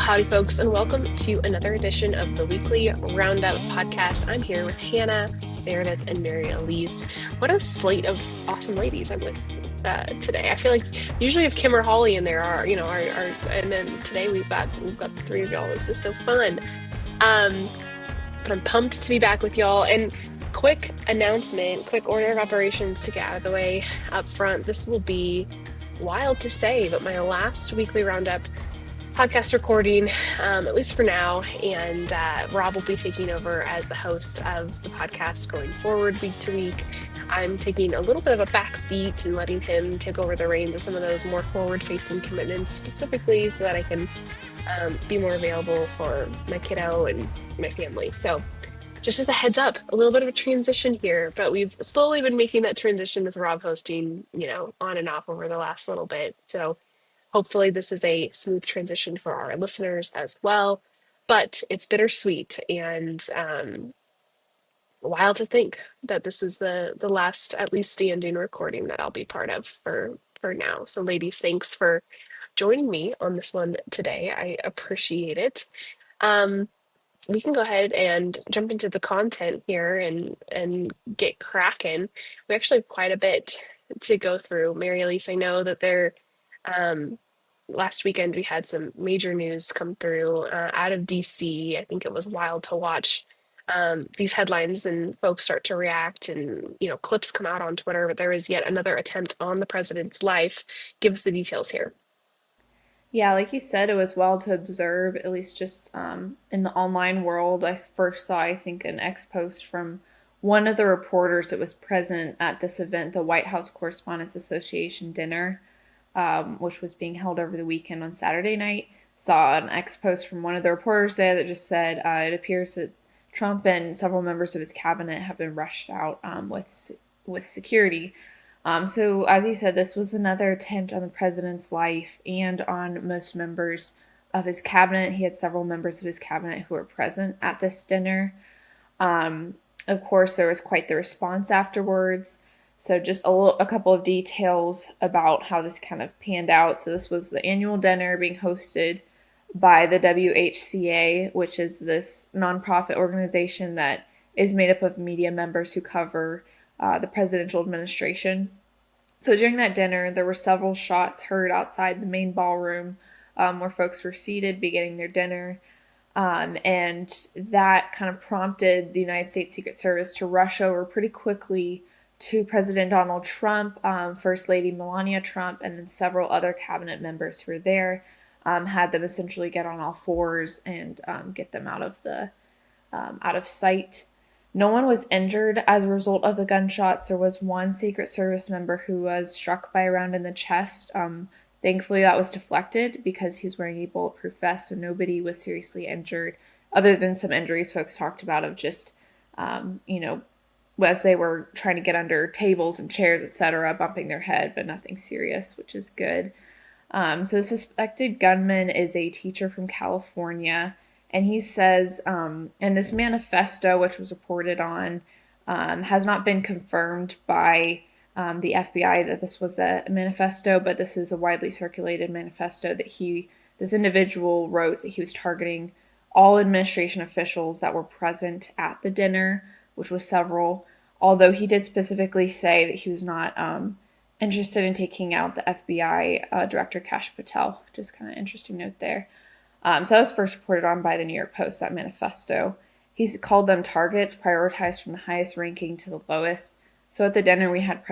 howdy, folks, and welcome to another edition of the weekly Roundup podcast. I'm here with Hannah, Meredith, and Mary Elise. What a slate of awesome ladies I'm with today. I feel like usually if Kim or Holly in there and then today we've got the three of y'all. This is so fun. Um, but I'm pumped to be back with y'all. And quick announcement, quick order of operations to get out of the way up front. This will be wild to say, but my last weekly Roundup podcast recording, at least for now. And Rob will be taking over as the host of the podcast going forward week to week. I'm taking a little bit of a back seat and letting him take over the reins of some of those more forward-facing commitments, specifically so that I can be more available for my kiddo and my family. So just as a heads up, a little bit of a transition here, but we've slowly been making that transition with Rob hosting, on and off over the last little bit. So hopefully this is a smooth transition for our listeners as well, but it's bittersweet and wild to think that this is the last, at least standing recording that I'll be part of for now. So ladies, thanks for joining me on this one today. I appreciate it. We can go ahead and jump into the content here and get cracking. We actually have quite a bit to go through. Mary Elise, I know that um, last weekend we had some major news come through out of DC. I think it was wild to watch these headlines and folks start to react and clips come out on Twitter, but there is yet another attempt on the president's life. Give us the details here. Yeah, like you said, it was wild to observe, at least just in the online world. I first saw, I think, an ex post from one of the reporters that was present at this event, the White House Correspondents Association dinner, which was being held over the weekend on Saturday night. Saw an ex post from one of the reporters there that just said it appears that Trump and several members of his cabinet have been rushed out with security. So, as you said, this was another attempt on the president's life and on most members of his cabinet. He had several members of his cabinet who were present at this dinner. Of course, there was quite the response afterwards. So, just a couple of details about how this kind of panned out. So, this was the annual dinner being hosted by the WHCA, which is this nonprofit organization that is made up of media members who cover the presidential administration. So during that dinner, there were several shots heard outside the main ballroom where folks were seated beginning their dinner. And that kind of prompted the United States Secret Service to rush over pretty quickly to President Donald Trump, First Lady Melania Trump, and then several other cabinet members who were there, had them essentially get on all fours and get them out of sight. No one was injured as a result of the gunshots. There was one Secret Service member who was struck by a round in the chest. Thankfully, that was deflected because he was wearing a bulletproof vest, so nobody was seriously injured, other than some injuries folks talked about of just, as they were trying to get under tables and chairs, etc., bumping their head, but nothing serious, which is good. So the suspected gunman is a teacher from California. And he says, in this manifesto, which was reported on, has not been confirmed by the FBI that this was a manifesto, but this is a widely circulated manifesto that this individual wrote that he was targeting all administration officials that were present at the dinner, which was several, although he did specifically say that he was not interested in taking out the FBI Director Kash Patel. Just kind of interesting note there. So that was first reported on by the New York Post, that manifesto. He's called them targets, prioritized from the highest ranking to the lowest. So at the dinner, we had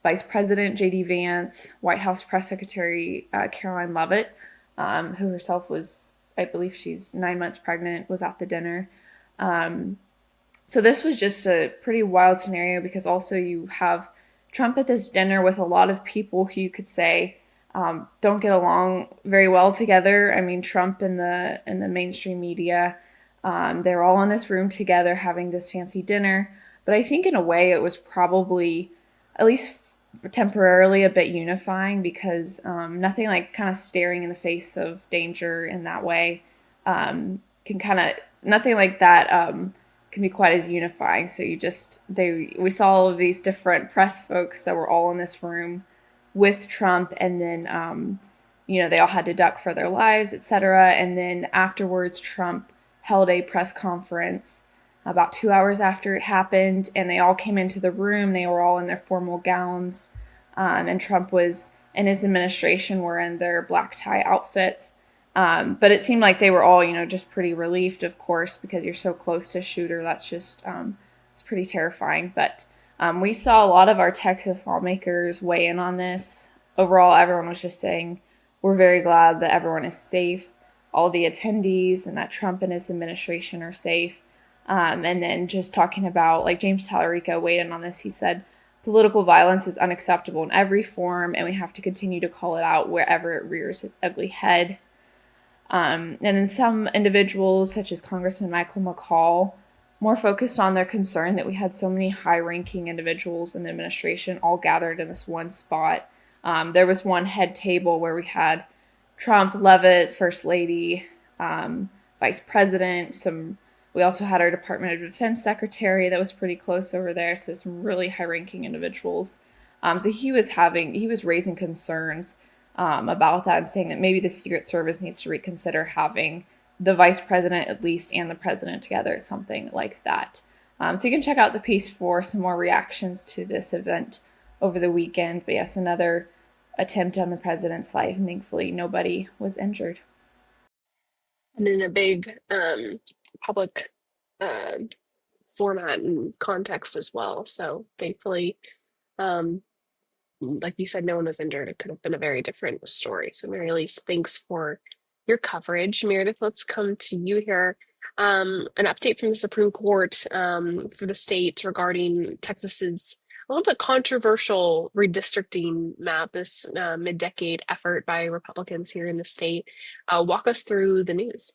Vice President J.D. Vance, White House Press Secretary Caroline Leavitt, who herself was, I believe she's 9 months pregnant, was at the dinner. So this was just a pretty wild scenario because also you have Trump at this dinner with a lot of people who you could say don't get along very well together. I mean, Trump and the mainstream media, they're all in this room together having this fancy dinner. But I think in a way it was probably, at least temporarily, a bit unifying because nothing like kind of staring in the face of danger in that way nothing like that can be quite as unifying. So we saw all of these different press folks that were all in this room with Trump, and then they all had to duck for their lives, etc. And then afterwards, Trump held a press conference about 2 hours after it happened, and they all came into the room. They were all in their formal gowns, and Trump was and his administration were in their black tie outfits. But it seemed like they were all, just pretty relieved, of course, because you're so close to a shooter. That's just, it's pretty terrifying. But we saw a lot of our Texas lawmakers weigh in on this. Overall, everyone was just saying, we're very glad that everyone is safe, all the attendees, and that Trump and his administration are safe. And then just talking about, like James Talarico weighed in on this, he said, political violence is unacceptable in every form, and we have to continue to call it out wherever it rears its ugly head. And then some individuals, such as Congressman Michael McCall, more focused on their concern that we had so many high-ranking individuals in the administration all gathered in this one spot. There was one head table where we had Trump, Leavitt, First Lady, Vice President, we also had our Department of Defense Secretary that was pretty close over there, so some really high-ranking individuals. So he was raising concerns about that and saying that maybe the Secret Service needs to reconsider having the vice president at least and the president together, something like that. So you can check out the piece for some more reactions to this event over the weekend. But yes, another attempt on the president's life, and thankfully nobody was injured. And in a big public uh, format and context as well. So thankfully, um, like you said, no one was injured. It could have been a very different story. So Mary Elise, thanks for your coverage. Meredith, let's come to you here. An update from the Supreme Court for the state regarding Texas's a little bit controversial redistricting map, this mid-decade effort by Republicans here in the state. Walk us through the news.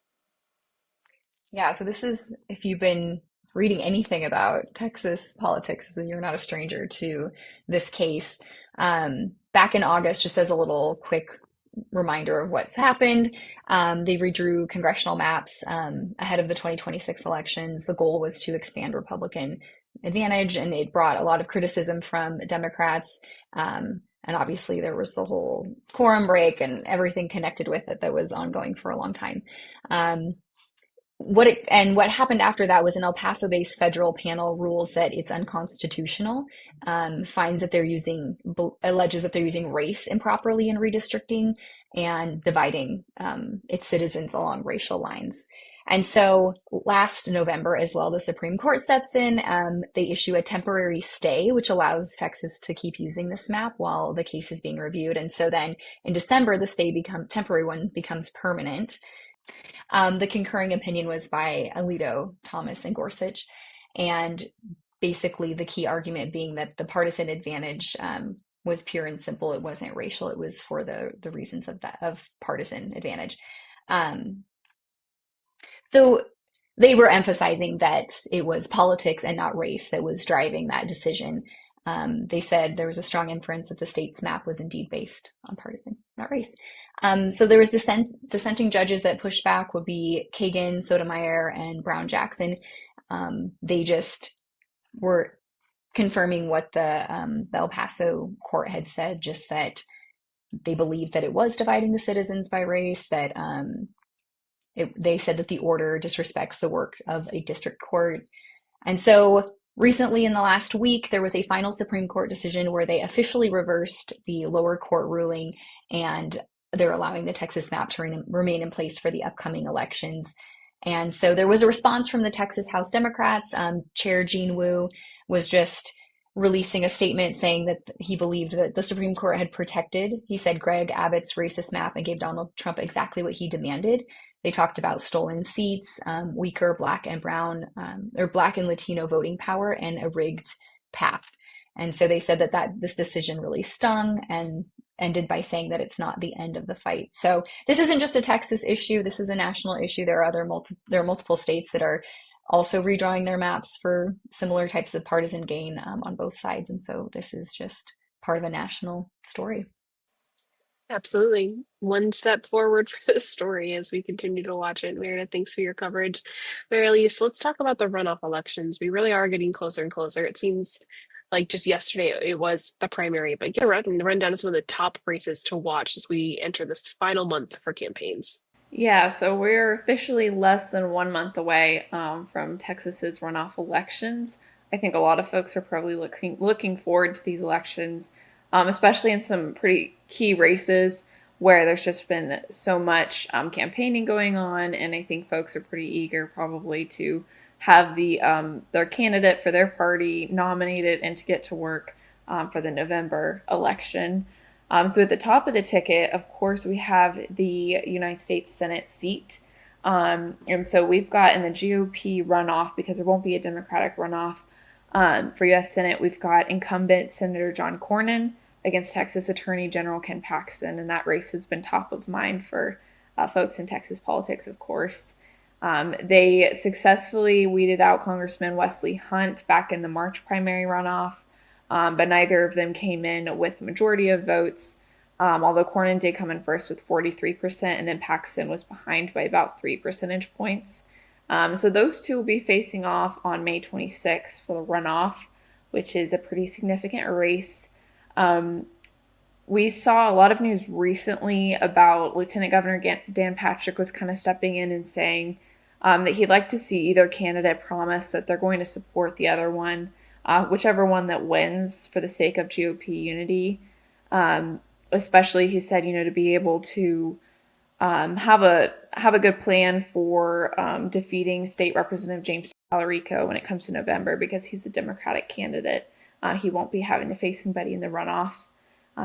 Yeah, so this is, if you've been reading anything about Texas politics, then you're not a stranger to this case. Back in August, just as a little quick reminder of what's happened, they redrew congressional maps ahead of the 2026 elections. The goal was to expand Republican advantage, and it brought a lot of criticism from Democrats. And obviously, there was the whole quorum break and everything connected with it that was ongoing for a long time. What happened after that was an El Paso-based federal panel rules that it's unconstitutional, finds that alleges that they're using race improperly in redistricting and dividing its citizens along racial lines. And so last November as well, the Supreme Court steps in. They issue a temporary stay, which allows Texas to keep using this map while the case is being reviewed. And so then in December, the temporary one becomes permanent. The concurring opinion was by Alito, Thomas, and Gorsuch. And basically the key argument being that the partisan advantage was pure and simple. It wasn't racial. It was for the reasons of partisan advantage. So they were emphasizing that it was politics and not race that was driving that decision. They said there was a strong inference that the state's map was indeed based on partisan, not race. So there was dissenting judges that pushed back would be Kagan, Sotomayor, and Brown-Jackson. They just were confirming what the El Paso court had said, just that they believed that it was dividing the citizens by race, that they said that the order disrespects the work of a district court. And so recently in the last week, there was a final Supreme Court decision where they officially reversed the lower court ruling, and they're allowing the Texas map to remain in place for the upcoming elections. And so there was a response from the Texas House Democrats. Chair Gene Wu was just releasing a statement saying that he believed that the Supreme Court had protected, he said, Greg Abbott's racist map and gave Donald Trump exactly what he demanded. They talked about stolen seats, weaker Black and brown or Black and Latino voting power, and a rigged path. And so they said that this decision really stung, and ended by saying that it's not the end of the fight. So this isn't just a Texas issue. This is a national issue. There are multiple states that are also redrawing their maps for similar types of partisan gain on both sides. And so this is just part of a national story. Absolutely. One step forward for this story as we continue to watch it. Meredith, thanks for your coverage. Mary Elise, let's talk about the runoff elections. We really are getting closer and closer. It seems Like just yesterday, it was the primary, but get a run down some of the top races to watch as we enter this final month for campaigns. Yeah, so we're officially less than 1 month away from Texas's runoff elections. I think a lot of folks are probably looking forward to these elections, especially in some pretty key races where there's just been so much campaigning going on, and I think folks are pretty eager probably to have their candidate for their party nominated and to get to work for the November election. So at the top of the ticket, of course, we have the United States Senate seat. And so we've got in the GOP runoff, because there won't be a Democratic runoff for U.S. Senate, we've got incumbent Senator John Cornyn against Texas Attorney General Ken Paxton. And that race has been top of mind for folks in Texas politics, of course. They successfully weeded out Congressman Wesley Hunt back in the March primary runoff. But neither of them came in with a majority of votes, although Cornyn did come in first with 43%, and then Paxton was behind by about 3 percentage points. So those two will be facing off on May 26th for the runoff, which is a pretty significant race. We saw a lot of news recently about Lieutenant Governor Dan Patrick was kind of stepping in and saying that he'd like to see either candidate promise that they're going to support the other one, whichever one that wins for the sake of GOP unity. Especially, he said, to be able to have a good plan for defeating State Representative James Talarico when it comes to November, because he's a Democratic candidate. He won't be having to face anybody in the runoff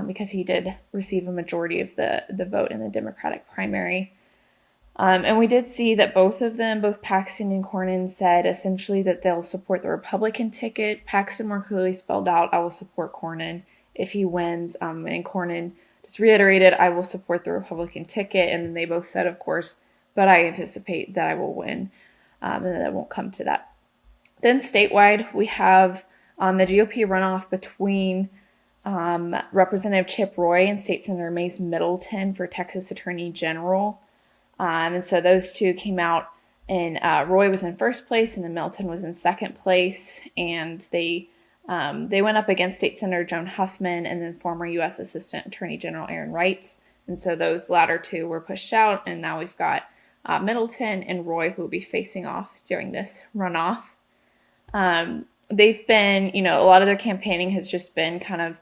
because he did receive a majority of the vote in the Democratic primary. And we did see that both of them, both Paxton and Cornyn, said essentially that they'll support the Republican ticket. Paxton more clearly spelled out, I will support Cornyn if he wins. And Cornyn just reiterated, I will support the Republican ticket. And then they both said, of course, but I anticipate that I will win. And then it won't come to that. Then statewide, we have the GOP runoff between Representative Chip Roy and State Senator Mays Middleton for Texas Attorney General. And so those two came out, and Roy was in first place, and then Middleton was in second place. And they went up against State Senator Joan Huffman and then former U.S. Assistant Attorney General Aaron Reitz. And so those latter two were pushed out, and now we've got Middleton and Roy who will be facing off during this runoff. They've been, a lot of their campaigning has just been kind of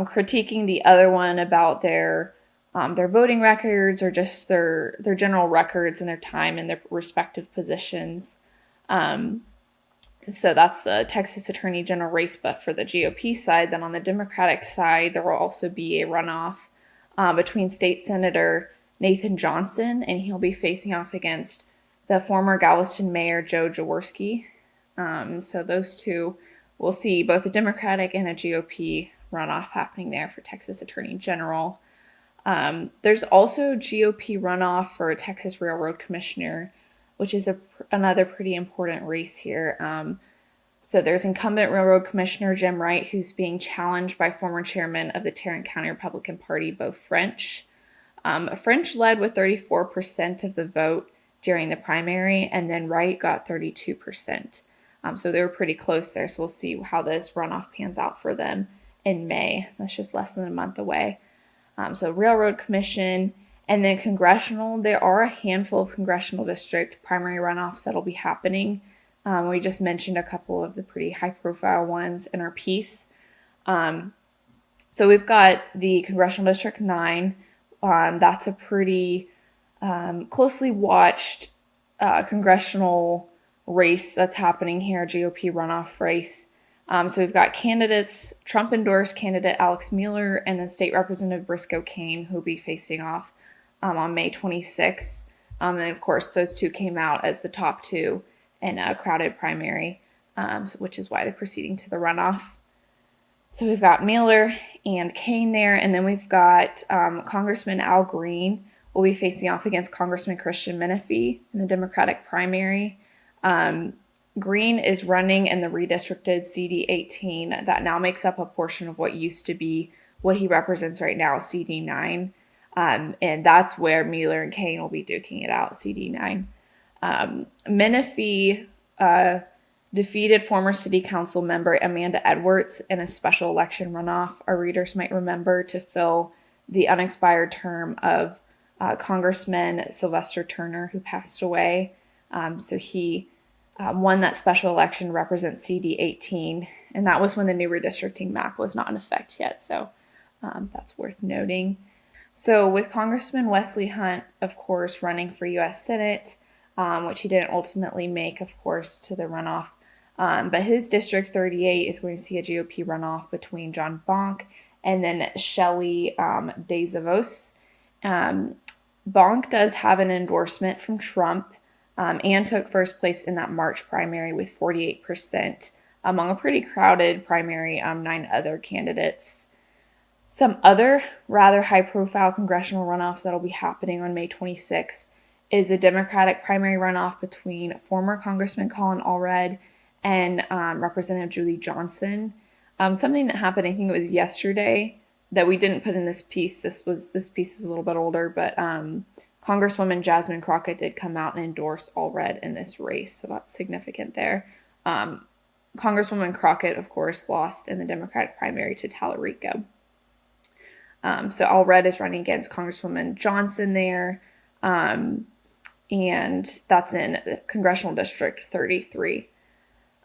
critiquing the other one about their voting records, or just their general records and their time in their respective positions. So that's the Texas Attorney General race. But for the GOP side, then on the Democratic side, there will also be a runoff between State Senator Nathan Johnson, and he'll be facing off against the former Galveston Mayor Joe Jaworski. So those two, we'll see both a Democratic and a GOP runoff happening there for Texas Attorney General. There's also GOP runoff for a Texas Railroad Commissioner, which is another pretty important race here. So there's incumbent Railroad Commissioner Jim Wright, who's being challenged by former chairman of the Tarrant County Republican Party, Beau French. French led with 34% of the vote during the primary, and then Wright got 32%. So they were pretty close there. So we'll see how this runoff pans out for them in May. That's just less than a month away. So Railroad Commission, and then congressional. There are a handful of congressional district primary runoffs that'll be happening. We just mentioned a couple of the pretty high-profile ones in our piece. So we've got the Congressional District 9. That's a pretty closely watched congressional race that's happening here, GOP runoff race. So we've got candidates, Trump-endorsed candidate Alex Mueller, and then State Representative Briscoe Cain, who'll be facing off on May 26th. And of course, those two came out as the top two in a crowded primary, which is why they're proceeding to the runoff. So we've got Mueller and Cain there, and then we've got Congressman Al Green will be facing off against Congressman Christian Menifee in the Democratic primary. Green is running in the redistricted CD18 that now makes up a portion of what used to be what he represents right now, CD9. And that's where Mueller and Cain will be duking it out, CD9. Menifee, the defeated former city council member Amanda Edwards in a special election runoff. Our readers might remember, to fill the unexpired term of Congressman Sylvester Turner, who passed away. So he won that special election, represents CD 18, and that was when the new redistricting map was not in effect yet. So that's worth noting. So with Congressman Wesley Hunt, of course, running for U.S. Senate, which he didn't ultimately make, of course, to the runoff. But his District 38 is going to see a GOP runoff between John Bonk and then Shelley DeZavos. Bonk does have an endorsement from Trump and took first place in that March primary with 48% among a pretty crowded primary, 9 other candidates. Some other rather high-profile congressional runoffs that'll be happening on May 26th is a Democratic primary runoff between former Congressman Colin Allred and Representative Julie Johnson. Something that happened, I think it was yesterday, that we didn't put in this piece. This piece is a little bit older, but Congresswoman Jasmine Crockett did come out and endorse Allred in this race, so that's significant there. Congresswoman Crockett, of course, lost in the Democratic primary to Talarico. So Allred is running against Congresswoman Johnson there, and that's in Congressional District 33.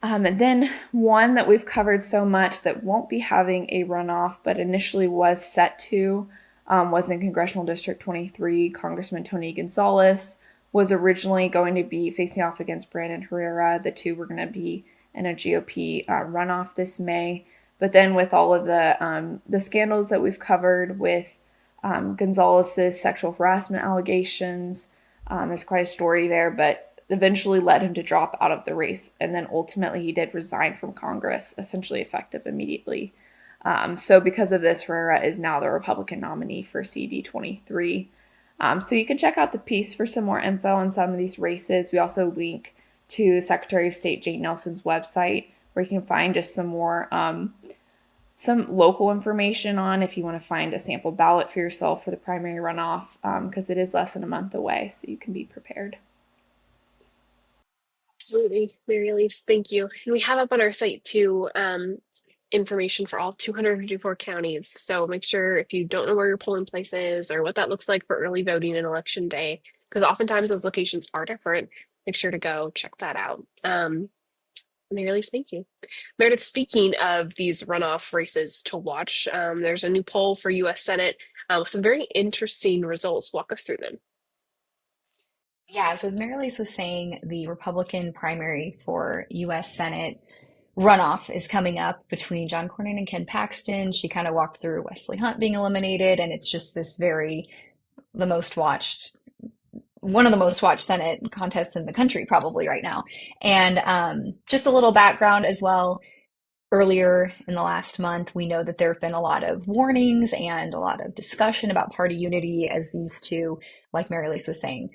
And then one that we've covered so much that won't be having a runoff, but initially was set to, was in Congressional District 23. Congressman Tony Gonzalez was originally going to be facing off against Brandon Herrera. The two were going to be in a GOP runoff this May. But then with all of the scandals that we've covered with Gonzalez's sexual harassment allegations, there's quite a story there, but eventually led him to drop out of the race. And then ultimately he did resign from Congress, essentially effective immediately. So because of this, Herrera is now the Republican nominee for CD 23. So you can check out the piece for some more info on some of these races. We also link to Secretary of State Jane Nelson's website, where you can find just some more, some local information on if you want to find a sample ballot for yourself for the primary runoff, because it is less than a month away, so you can be prepared. Absolutely, Mary Elise, thank you. And we have up on our site too information for all 254 counties. So make sure, if you don't know where your polling place is or what that looks like for early voting in election day, because oftentimes those locations are different, make sure to go check that out. Mary Elise, thank you. Meredith, speaking of these runoff races to watch, there's a new poll for U.S. Senate with some very interesting results. Walk us through them. Yeah, so as Mary Elise was saying, the Republican primary for U.S. Senate runoff is coming up between John Cornyn and Ken Paxton. She kind of walked through Wesley Hunt being eliminated, and it's just this one of the most watched Senate contests in the country probably right now. And just a little background as well. Earlier in the last month, we know that there have been a lot of warnings and a lot of discussion about party unity as these two, like Mary Elise was saying,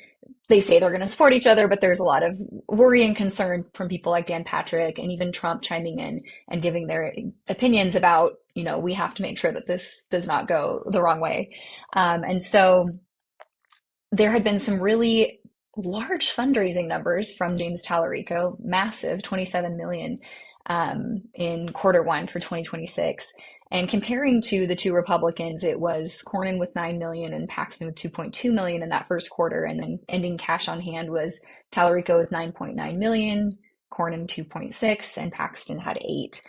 they say they're going to support each other, but there's a lot of worry and concern from people like Dan Patrick and even Trump chiming in and giving their opinions about, we have to make sure that this does not go the wrong way. And so there had been some really large fundraising numbers from James Talarico, massive, 27 million in Q1 for 2026. And comparing to the two Republicans, it was Cornyn with 9 million and Paxton with 2.2 million in that first quarter. And then ending cash on hand was Talarico with 9.9 million, Cornyn 2.6, and Paxton had 8.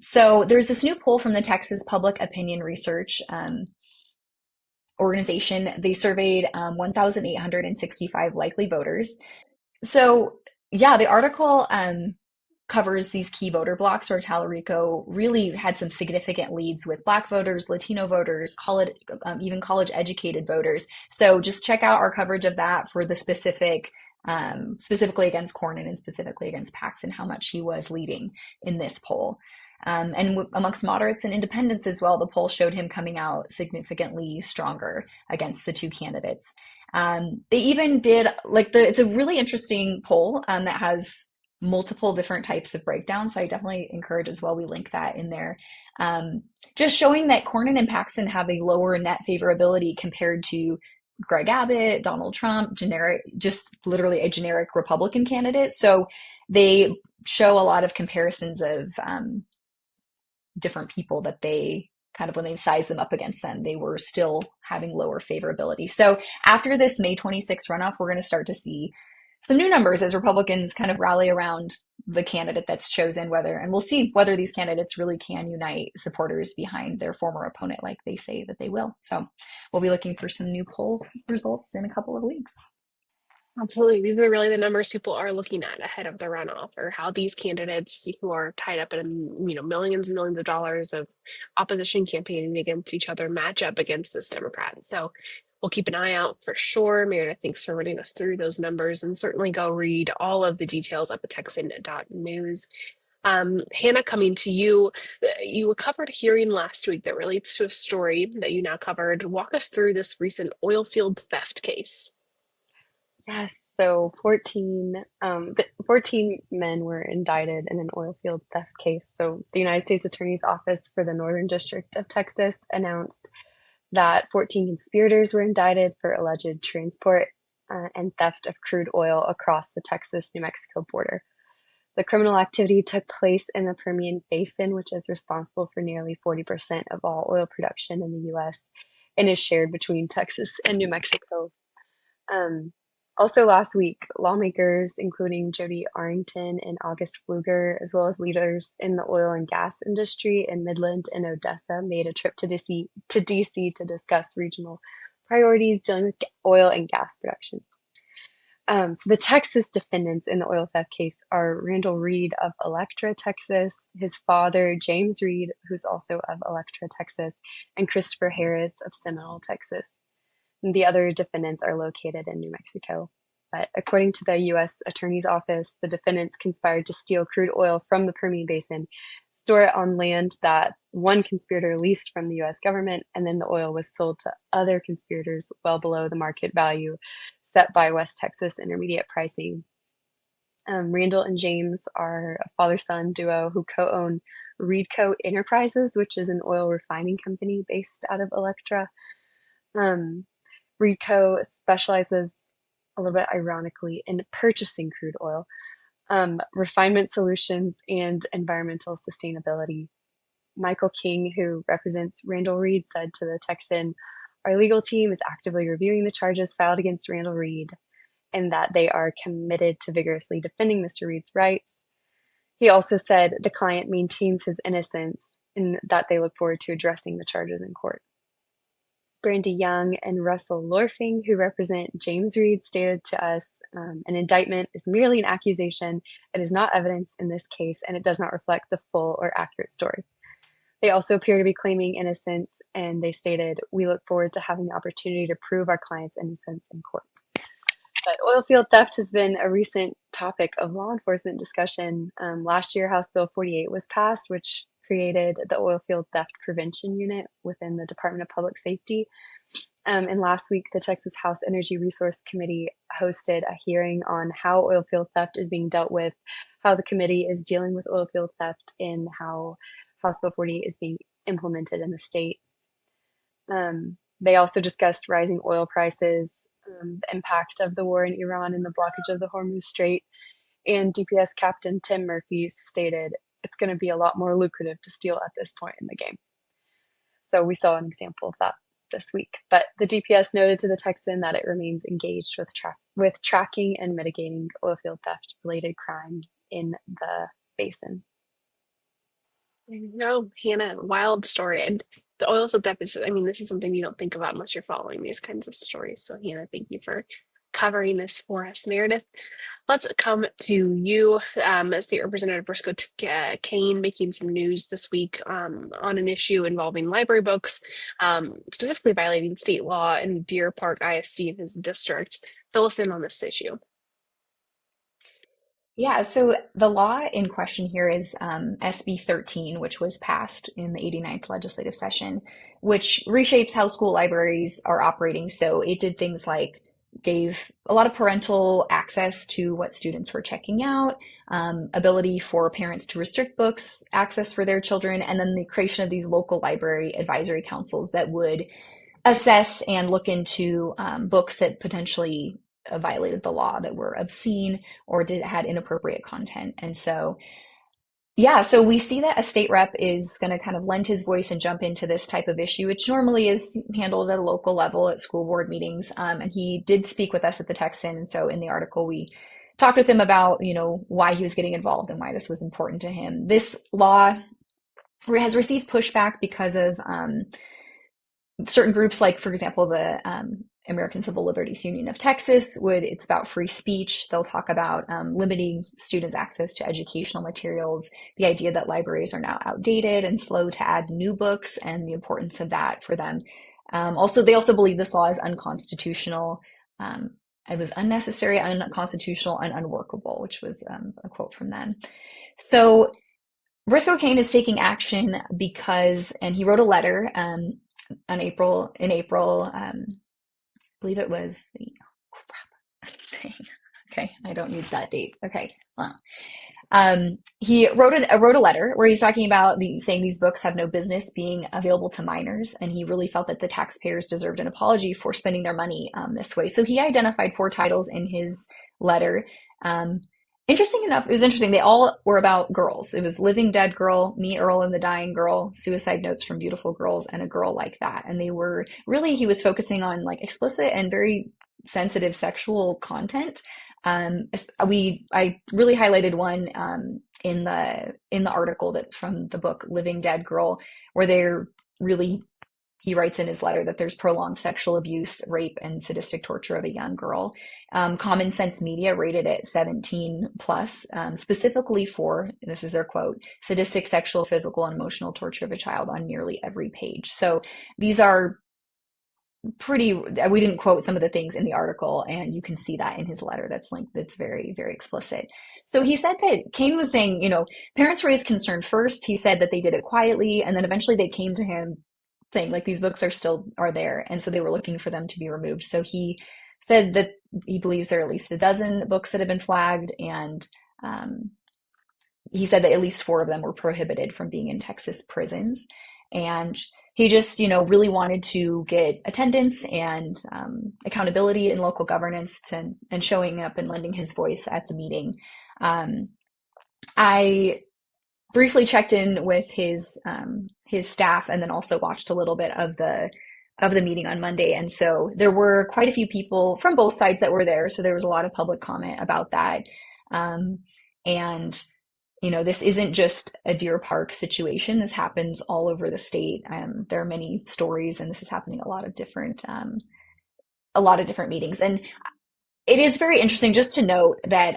So there's this new poll from the Texas Public Opinion Research organization. They surveyed 1,865 likely voters. So yeah, the article covers these key voter blocks where Talarico really had some significant leads with Black voters, Latino voters, even college-educated voters. So just check out our coverage of that for the specifically against Cornyn and specifically against Paxton, how much he was leading in this poll. And amongst moderates and independents as well, the poll showed him coming out significantly stronger against the two candidates. They even did, it's a really interesting poll that has multiple different types of breakdowns. So I definitely encourage as well, we link that in there. Just showing that Cornyn and Paxton have a lower net favorability compared to Greg Abbott, Donald Trump, just literally a generic Republican candidate. So they show a lot of comparisons of different people that they kind of, when they sized them up against them, they were still having lower favorability. So after this May 26th runoff, we're going to start to see some new numbers as Republicans kind of rally around the candidate that's chosen, and we'll see whether these candidates really can unite supporters behind their former opponent like they say that they will. So we'll be looking for some new poll results in a couple of weeks. Absolutely. These are really the numbers people are looking at ahead of the runoff, or how these candidates who are tied up in, millions and millions of dollars of opposition campaigning against each other match up against this Democrat. So we'll keep an eye out for sure. Meredith, thanks for running us through those numbers, and certainly go read all of the details at the Texan.news. Hannah, coming to you, you covered a hearing last week that relates to a story that you now covered. Walk us through this recent Oilfield theft case. Yes, so 14 men were indicted in an oil field theft case. So the United States Attorney's Office for the Northern District of Texas announced that 14 conspirators were indicted for alleged transport and theft of crude oil across the Texas-New Mexico border. The criminal activity took place in the Permian Basin, which is responsible for nearly 40% of all oil production in the U.S. and is shared between Texas and New Mexico. Also last week, lawmakers, including Jody Arrington and August Pfluger, as well as leaders in the oil and gas industry in Midland and Odessa, made a trip to DC to discuss regional priorities dealing with oil and gas production. So the Texas defendants in the oil theft case are Randall Reed of Electra, Texas, his father, James Reed, who's also of Electra, Texas, and Christopher Harris of Seminole, Texas. The other defendants are located in New Mexico. But according to the U.S. Attorney's Office, the defendants conspired to steal crude oil from the Permian Basin, store it on land that one conspirator leased from the U.S. government, and then the oil was sold to other conspirators well below the market value set by West Texas Intermediate pricing. Randall and James are a father-son duo who co-own Reedco Enterprises, which is an oil refining company based out of Electra. Reedco specializes, a little bit ironically, in purchasing crude oil, refinement solutions, and environmental sustainability. Michael King, who represents Randall Reed, said to the Texan, "Our legal team is actively reviewing the charges filed against Randall Reed, and that they are committed to vigorously defending Mr. Reed's rights." He also said the client maintains his innocence and that they look forward to addressing the charges in court. Brandy Young and Russell Lorfing, who represent James Reed, stated to us, an indictment is merely an accusation. It is not evidence in this case, and it does not reflect the full or accurate story. They also appear to be claiming innocence, and they stated, "We look forward to having the opportunity to prove our client's innocence in court." But oilfield theft has been a recent topic of law enforcement discussion. Last year, House Bill 48 was passed, which created the Oilfield Theft Prevention Unit within the Department of Public Safety. And last week, the Texas House Energy Resource Committee hosted a hearing on how oilfield theft is being dealt with, how the committee is dealing with oilfield theft, and how House Bill 48 is being implemented in the state. They also discussed rising oil prices, the impact of the war in Iran and the blockage of the Hormuz Strait, and DPS Captain Tim Murphy stated, "It's going to be a lot more lucrative to steal at this point in the game." So we saw an example of that this week. But the DPS noted to the Texan that it remains engaged with tracking and mitigating oilfield theft-related crime in the basin. No, Hannah, wild story. And the oilfield theft is, this is something you don't think about unless you're following these kinds of stories. So, Hannah, thank you for covering this for us. Meredith, let's come to you. State Representative Briscoe Cain making some news this week on an issue involving library books, specifically violating state law in Deer Park ISD in his district. Fill us in on this issue. Yeah, so the law in question here is SB 13, which was passed in the 89th legislative session, which reshapes how school libraries are operating. So it did things like gave a lot of parental access to what students were checking out, ability for parents to restrict books access for their children, and then the creation of these local library advisory councils that would assess and look into books that potentially violated the law, that were obscene or had inappropriate content. And so yeah, so we see that a state rep is going to kind of lend his voice and jump into this type of issue, which normally is handled at a local level at school board meetings. And he did speak with us at the Texan. And so in the article, we talked with him about, why he was getting involved and why this was important to him. This law has received pushback because of certain groups, like, for example, the American Civil Liberties Union of Texas it's about free speech. They'll talk about limiting students' access to educational materials, the idea that libraries are now outdated and slow to add new books, and the importance of that for them. They also believe this law is unconstitutional. It was unnecessary, unconstitutional, and unworkable, which was a quote from them. So Briscoe Cain is taking action and he wrote a letter in April, I believe it was dang. Okay, I don't use that date. Okay. Well, he wrote a letter where he's talking about saying these books have no business being available to minors, and he really felt that the taxpayers deserved an apology for spending their money this way. So he identified 4 titles in his letter. Interesting enough, it was interesting. They all were about girls. It was Living Dead Girl, Me, Earl, and the Dying Girl, Suicide Notes from Beautiful Girls, and A Girl Like That. And they were he was focusing on like explicit and very sensitive sexual content. I really highlighted one in the article that's from the book Living Dead Girl, where he writes in his letter that there's prolonged sexual abuse, rape, and sadistic torture of a young girl. Common Sense Media rated it 17 plus, specifically for, this is their quote, sadistic, sexual, physical, and emotional torture of a child on nearly every page. So these are we didn't quote some of the things in the article, and you can see that in his letter that's linked, that's very, very explicit. So he said that Cain was saying, parents raised concern first. He said that they did it quietly, and then eventually they came to him saying like these books are there, and so they were looking for them to be removed. So he said that he believes there are at least a dozen books that have been flagged, and he said that at least 4 of them were prohibited from being in Texas prisons. And he just really wanted to get attendance and accountability in local governance and showing up and lending his voice at the meeting. I briefly checked in with his staff, and then also watched a little bit of the meeting on Monday. And so there were quite a few people from both sides that were there. So there was a lot of public comment about that. And this isn't just a Deer Park situation. This happens all over the state. There are many stories, and this is happening a lot of different meetings. And it is very interesting just to note that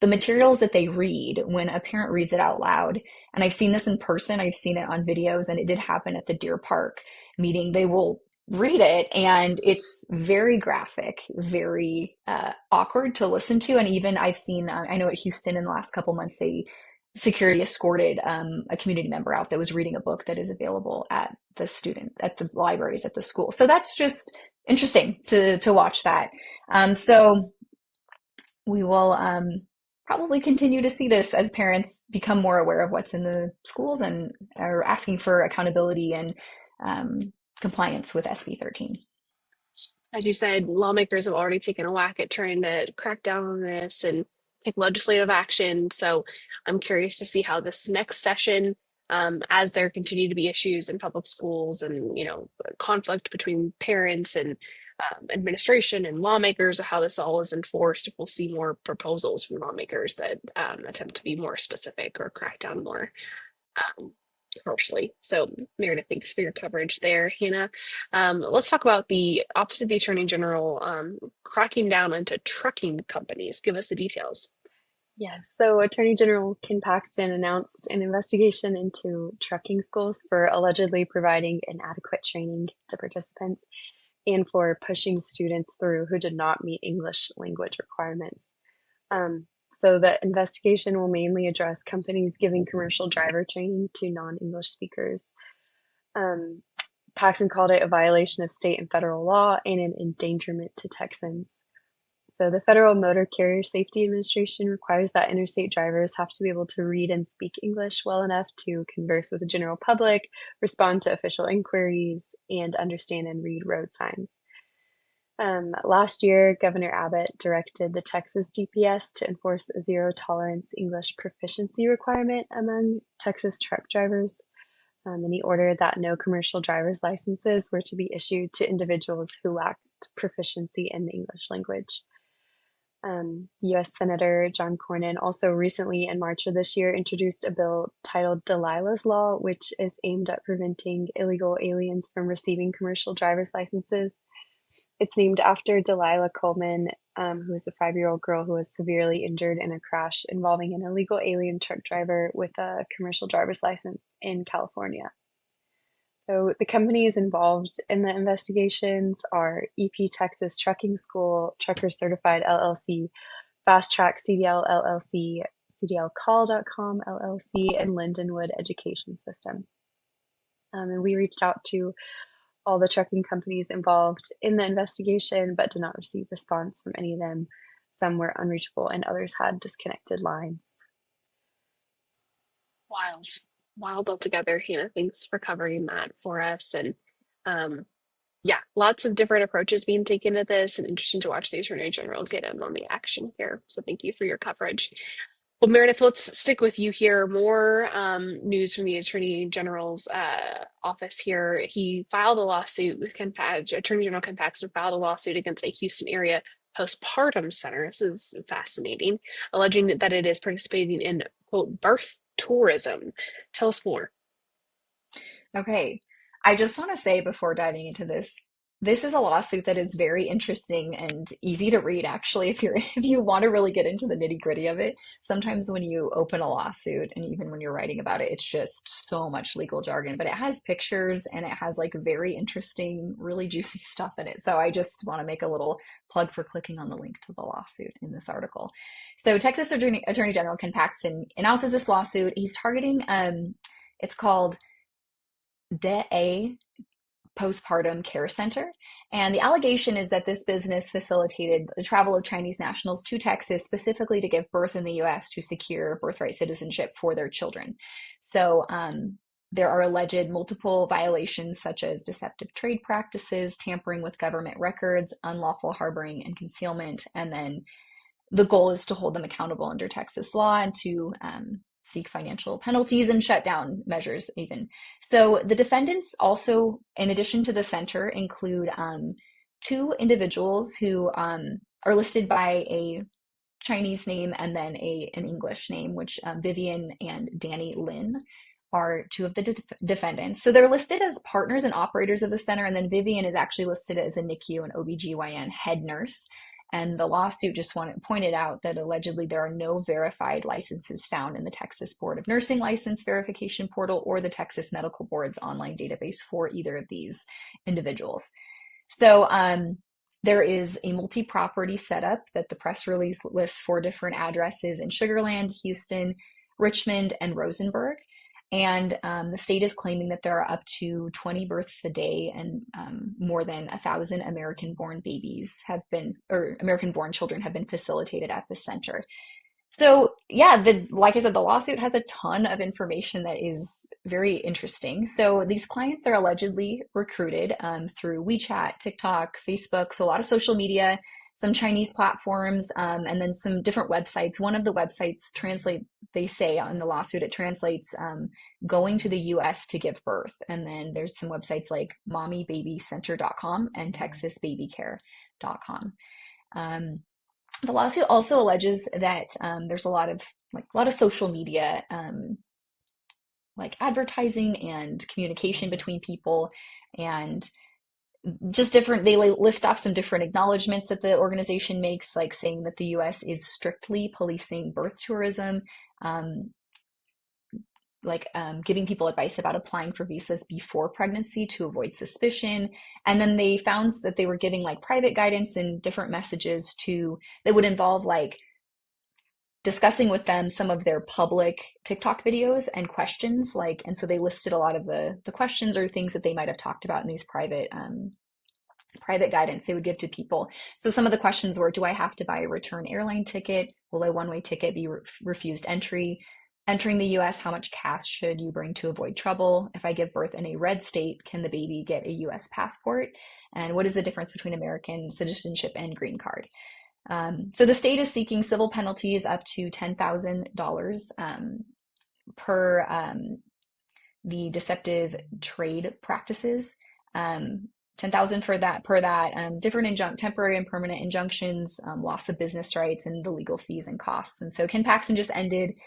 the materials that they read, when a parent reads it out loud, and I've seen this in person, I've seen it on videos, and it did happen at the Deer Park meeting, they will read it, and it's very graphic, very awkward to listen to. And even I've seen, I know at Houston in the last couple months, security escorted a community member out that was reading a book that is available at the libraries at the school. So that's just interesting to watch that. So we will probably continue to see this as parents become more aware of what's in the schools and are asking for accountability and compliance with SB 13. As you said, lawmakers have already taken a whack at trying to crack down on this and take legislative action. So I'm curious to see how this next session, as there continue to be issues in public schools and, conflict between parents and administration and lawmakers, how this all is enforced, if we'll see more proposals from lawmakers that attempt to be more specific or crack down more harshly. So Meredith, thanks for your coverage there. Hannah, let's talk about the Office of the Attorney General cracking down into trucking companies. Give us the details. Yes, so Attorney General Ken Paxton announced an investigation into trucking schools for allegedly providing inadequate training to participants and for pushing students through who did not meet English language requirements. So the investigation will mainly address companies giving commercial driver training to non-English speakers. Paxton called it a violation of state and federal law and an endangerment to Texans. So the Federal Motor Carrier Safety Administration requires that interstate drivers have to be able to read and speak English well enough to converse with the general public, respond to official inquiries, and understand and read road signs. Last year, Governor Abbott directed the Texas DPS to enforce a zero tolerance English proficiency requirement among Texas truck drivers. And he ordered that no commercial driver's licenses were to be issued to individuals who lacked proficiency in the English language. U.S. Senator John Cornyn also recently, in March of this year, introduced a bill titled Delilah's Law, which is aimed at preventing illegal aliens from receiving commercial driver's licenses. It's named after Delilah Coleman, who was a 5-year-old girl who was severely injured in a crash involving an illegal alien truck driver with a commercial driver's license in California. So the companies involved in the investigations are EP Texas Trucking School, Truckers Certified LLC, Fast Track CDL LLC, CDLCall.com LLC, and Lindenwood Education System. And we reached out to all the trucking companies involved in the investigation, but did not receive response from any of them. Some were unreachable and others had disconnected lines. Wild, wild altogether. Hannah, thanks for covering that for us. And um, yeah, lots of different approaches being taken to this, and interesting to watch the Attorney General get in on the action here. So thank you for your coverage. Well, Meredith, let's stick with you here. More news from the Attorney General's office here. He filed a lawsuit with Attorney General Ken Paxton filed a lawsuit against a Houston area postpartum center. This is fascinating, alleging that it is participating in, quote, birth tourism. Tell us more. Okay. I just want to say before diving into this, this is a lawsuit that is very interesting and easy to read, actually, if you want to really get into the nitty-gritty of it. Sometimes when you open a lawsuit and even when you're writing about it, it's just so much legal jargon, but it has pictures and it has like very interesting, really juicy stuff in it. So I just want to make a little plug for clicking on the link to the lawsuit in this article. So Texas Attorney General Ken Paxton announces this lawsuit. He's targeting, it's called DA Postpartum Care Center. And the allegation is that this business facilitated the travel of Chinese nationals to Texas specifically to give birth in the US to secure birthright citizenship for their children. So there are alleged multiple violations such as deceptive trade practices, tampering with government records, unlawful harboring and concealment, and then the goal is to hold them accountable under Texas law and to seek financial penalties and shutdown measures even. So the defendants also, in addition to the center, include 2 individuals who are listed by a Chinese name and then an English name, which Vivian and Danny Lin are 2 of the defendants. So they're listed as partners and operators of the center, and then Vivian is actually listed as a NICU and OBGYN head nurse. And the lawsuit just pointed out that allegedly there are no verified licenses found in the Texas Board of Nursing License Verification Portal or the Texas Medical Board's online database for either of these individuals. So there is a multi-property setup that the press release lists 4 different addresses in Sugar Land, Houston, Richmond, and Rosenberg. And the state is claiming that there are up to 20 births a day and more than 1,000 American-born American-born children have been facilitated at the center. So yeah, like I said, the lawsuit has a ton of information that is very interesting. So these clients are allegedly recruited through WeChat, TikTok, Facebook, so a lot of social media, some Chinese platforms, and then some different websites. One of the websites they say on the lawsuit, it translates going to the US to give birth. And then there's some websites like mommybabycenter.com and texasbabycare.com. The lawsuit also alleges that there's a lot of social media, like advertising and communication between people, and just they list off some different acknowledgments that the organization makes, like saying that the U.S. is strictly policing birth tourism, giving people advice about applying for visas before pregnancy to avoid suspicion. And then they found that they were giving like private guidance and different messages that would involve like discussing with them some of their public TikTok videos and questions, and so they listed a lot of the questions or things that they might have talked about in these private guidance they would give to people. So some of the questions were, do I have to buy a return airline ticket? Will a one-way ticket be refused entry? Entering the US, how much cash should you bring to avoid trouble? If I give birth in a red state, can the baby get a US passport? And what is the difference between American citizenship and green card? So the state is seeking civil penalties up to $10,000 per the deceptive trade practices. 10,000 for that per that. Different temporary and permanent injunctions, loss of business rights, and the legal fees and costs. And so Ken Paxton just ended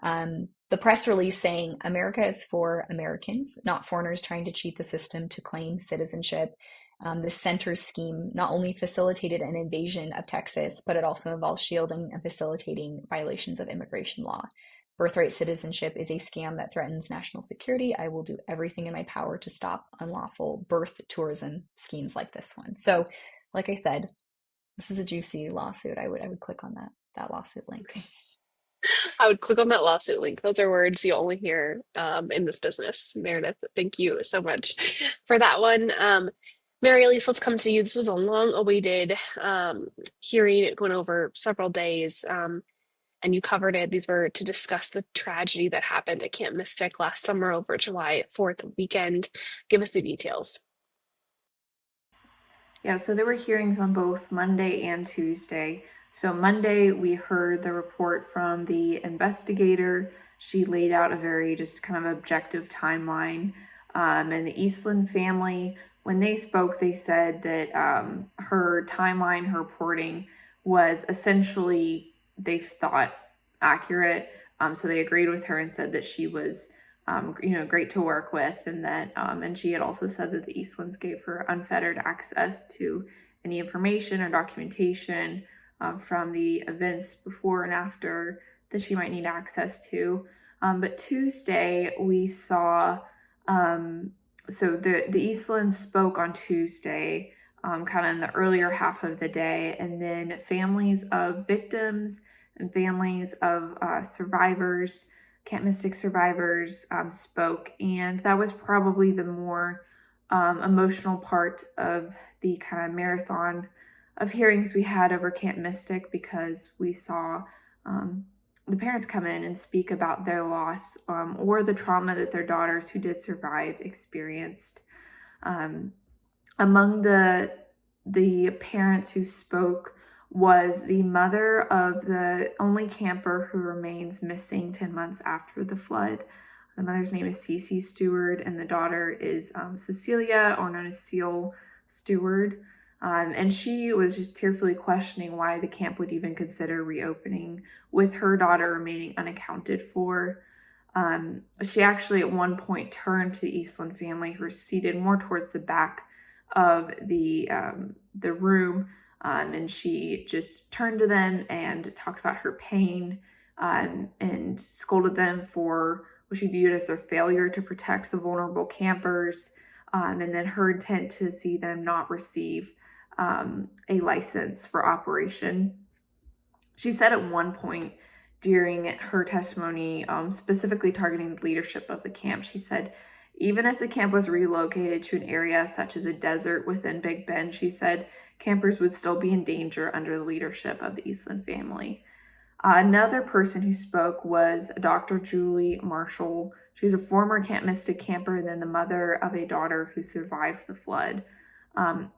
the press release saying America is for Americans, not foreigners trying to cheat the system to claim citizenship. The center scheme not only facilitated an invasion of Texas, but it also involves shielding and facilitating violations of immigration law. Birthright citizenship is a scam that threatens national security. I will do everything in my power to stop unlawful birth tourism schemes like this one. So, like I said, this is a juicy lawsuit. I would click on that lawsuit link. I would click on that lawsuit link. Those are words you only hear in this business. Meredith, thank you so much for that one. Mary Elise, let's come to you. This was a long-awaited hearing. It went over several days, and you covered it. These were to discuss the tragedy that happened at Camp Mystic last summer over July 4th weekend. Give us the details. Yeah, so there were hearings on both Monday and Tuesday. So Monday, we heard the report from the investigator. She laid out a very just kind of objective timeline. And the Eastland family, when they spoke, they said that her timeline, her reporting was essentially, they thought, accurate. So they agreed with her and said that she was great to work with, and that and she had also said that the Eastlands gave her unfettered access to any information or documentation from the events before and after that she might need access to. But Tuesday we saw, so the Eastlands spoke on Tuesday, kind of in the earlier half of the day, and then families of victims and families of survivors, Camp Mystic survivors, spoke, and that was probably the more emotional part of the kind of marathon of hearings we had over Camp Mystic, because we saw the parents come in and speak about their loss or the trauma that their daughters who did survive experienced. Among the parents who spoke was the mother of the only camper who remains missing 10 months after the flood. The mother's name is Cece Stewart, and the daughter is Cecilia, or known as Seal Stewart. And she was just tearfully questioning why the camp would even consider reopening with her daughter remaining unaccounted for. She actually at one point turned to the Eastland family, who were seated more towards the back of the room, and she just turned to them and talked about her pain, and scolded them for what she viewed as their failure to protect the vulnerable campers, and then her intent to see them not receive a license for operation. She said at one point during her testimony, specifically targeting the leadership of the camp, she said, even if the camp was relocated to an area such as a desert within Big Bend, she said, campers would still be in danger under the leadership of the Eastland family. Another person who spoke was Dr. Julie Marshall. She was a former Camp Mystic camper and then the mother of a daughter who survived the flood.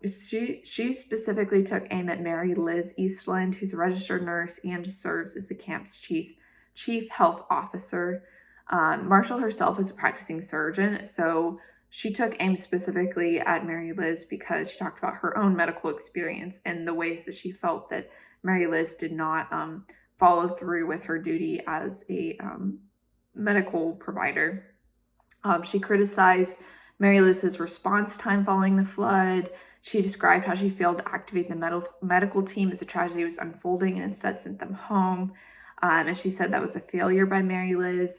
She specifically took aim at Mary Liz Eastland, who's a registered nurse and serves as the camp's chief health officer. Marshall herself is a practicing surgeon, so she took aim specifically at Mary Liz because she talked about her own medical experience and the ways that she felt that Mary Liz did not follow through with her duty as a medical provider. She criticized Mary Liz's response time following the flood. She described how she failed to activate the medical team as the tragedy was unfolding and instead sent them home. And she said that was a failure by Mary Liz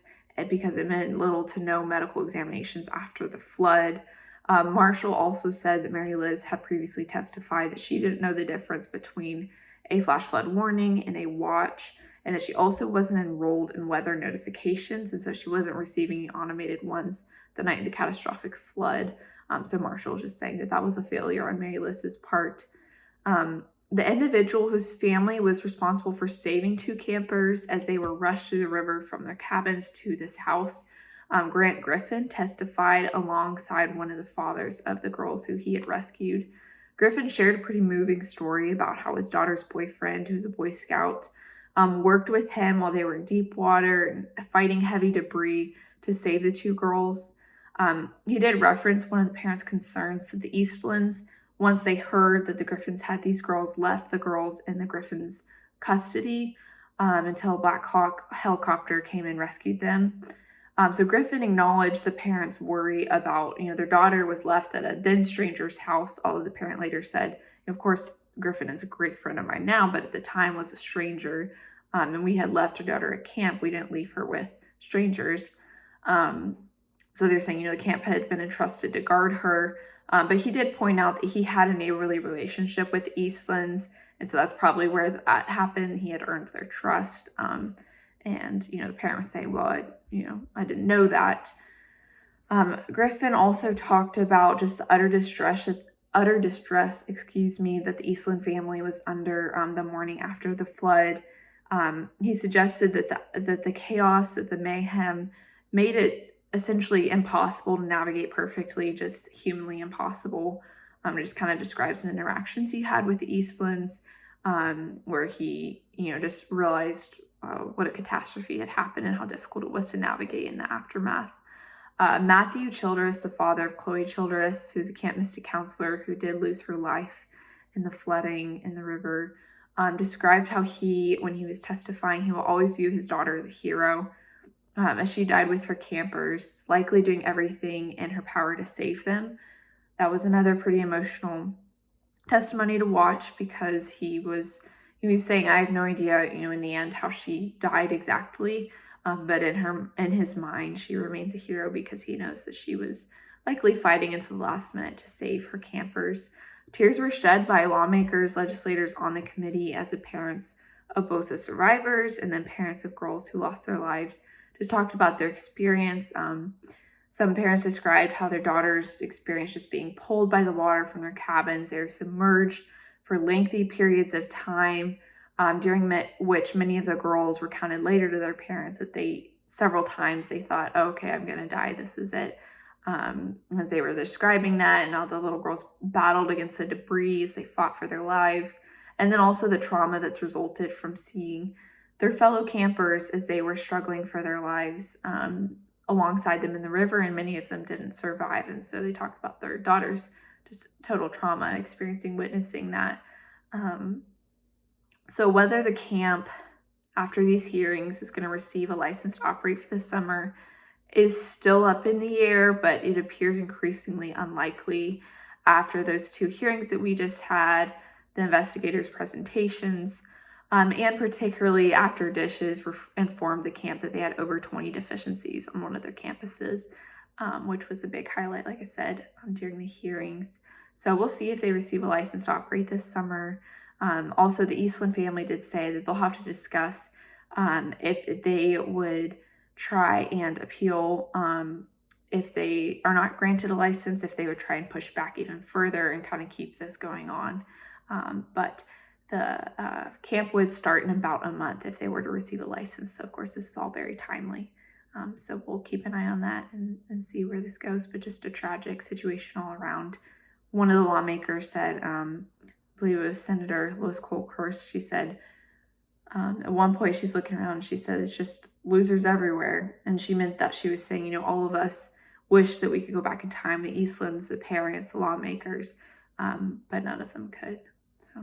because it meant little to no medical examinations after the flood. Marshall also said that Mary Liz had previously testified that she didn't know the difference between a flash flood warning and a watch, and that she also wasn't enrolled in weather notifications, and so she wasn't receiving automated ones the night of the catastrophic flood. So Marshall was just saying that that was a failure on Mary Liz's part. The individual whose family was responsible for saving two campers as they were rushed through the river from their cabins to this house, Grant Griffin, testified alongside one of the fathers of the girls who he had rescued. Griffin shared a pretty moving story about how his daughter's boyfriend, who's a Boy Scout, worked with him while they were in deep water and fighting heavy debris to save the two girls. He did reference one of the parents' concerns that the Eastlands, once they heard that the Griffins had these girls, left the girls in the Griffins' custody until a Black Hawk helicopter came and rescued them. So Griffin acknowledged the parents' worry about, their daughter was left at a then stranger's house, although the parent later said, of course, Griffin is a great friend of mine now, but at the time was a stranger, and we had left our daughter at camp. We didn't leave her with strangers. So they're saying, the camp had been entrusted to guard her, but he did point out that he had a neighborly relationship with the Eastlands, and so that's probably where that happened. He had earned their trust. And, the parent was saying, well, I didn't know that. Griffin also talked about just the utter distress, that the Eastland family was under the morning after the flood. He suggested that the chaos, that the mayhem made it essentially impossible to navigate perfectly, just humanly impossible. It just kind of describes the interactions he had with the Eastlands, where he, just realized what a catastrophe had happened and how difficult it was to navigate in the aftermath. Matthew Childress, the father of Chloe Childress, who's a Camp Mystic counselor who did lose her life in the flooding in the river, described how when he was testifying, he will always view his daughter as a hero, as she died with her campers, likely doing everything in her power to save them. That was another pretty emotional testimony to watch, because he was saying, I have no idea, in the end how she died exactly, but in his mind, she remains a hero because he knows that she was likely fighting until the last minute to save her campers. Tears were shed by lawmakers, legislators on the committee as the parents of both the survivors and then parents of girls who lost their lives just talked about their experience. Some parents described how their daughters experienced just being pulled by the water from their cabins. They were submerged for lengthy periods of time, during which many of the girls recounted later to their parents that several times they thought, oh, okay, I'm going to die. This is it. As they were describing that, and all the little girls battled against the debris as they fought for their lives. And then also the trauma that's resulted from seeing their fellow campers as they were struggling for their lives alongside them in the river, and many of them didn't survive. And so they talked about their daughters, just total trauma, witnessing that. So whether the camp, after these hearings, is going to receive a license to operate for the summer is still up in the air, but it appears increasingly unlikely after those two hearings that we just had, the investigators' presentations, and particularly after Dishes informed the camp that they had over 20 deficiencies on one of their campuses, which was a big highlight, like I said, during the hearings. So we'll see if they receive a license to operate this summer. Also, the Eastland family did say that they'll have to discuss if they would try and appeal if they are not granted a license, if they would try and push back even further and kind of keep this going on. But the camp would start in about a month if they were to receive a license. So, of course, this is all very timely. So we'll keep an eye on that and see where this goes. But just a tragic situation all around. One of the lawmakers said, I believe it was Senator Lois Colkhurst, she said, at one point she's looking around and she said, it's just losers everywhere. And she meant that she was saying, all of us wish that we could go back in time, the Eastlands, the parents, the lawmakers, but none of them could. So,